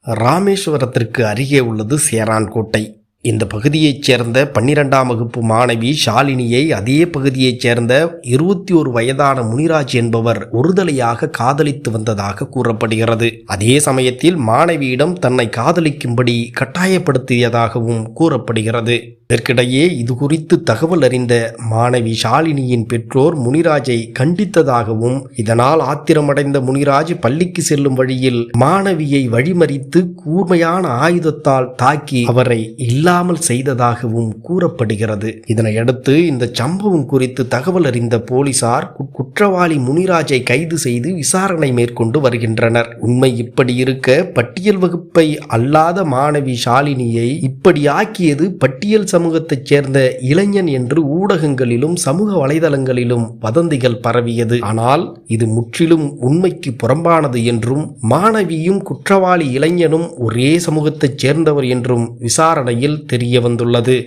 ராமேஸ்வரத்திற்கு அருகே உள்ளது சேரான்கோட்டை. இந்த பகுதியைச் சேர்ந்த 12ஆம் வகுப்பு மாணவி ஷாலினியை அதே பகுதியைச் சேர்ந்த 21 வயதான முனிராஜ் என்பவர் ஒருதலையாக காதலித்து வந்ததாக கூறப்படுகிறது. அதே சமயத்தில் மாணவியிடம் தன்னை காதலிக்கும்படி கட்டாயப்படுத்தியதாகவும் கூறப்படுகிறது. இதற்கிடையே இது குறித்து தகவல் அறிந்த மாணவி ஷாலினியின் பெற்றோர் முனிராஜை கண்டித்ததாகவும், இதனால் ஆத்திரமடைந்த முனிராஜ் பள்ளிக்கு செல்லும் வழியில் மாணவியை வழிமறித்து கூர்மையான ஆயுதத்தால் தாக்கி அவரை இல்லாமல் செய்ததாகவும் கூறப்படுகிறது. இதனையடுத்து இந்த சம்பவம் குறித்து தகவல் அறிந்த போலீசார் குற்றவாளி முனிராஜை கைது செய்து விசாரணை மேற்கொண்டு வருகின்றனர். உண்மை இப்படி இருக்க, பட்டியல் வகுப்பை அல்லாத மாணவி ஷாலினியை இப்படி ஆக்கியது பட்டியல் சமூகத்தைச் சேர்ந்த இளைஞன் என்று ஊடகங்களிலும் சமூக வலைதளங்களிலும் வதந்திகள் பரவியது. ஆனால் இது முற்றிலும் உண்மைக்கு புறம்பானது என்றும், மாணவியும் குற்றவாளி இளைஞனும் ஒரே சமூகத்தைச் சேர்ந்தவர் என்றும் விசாரணையில் தெரிய வந்துள்ளது.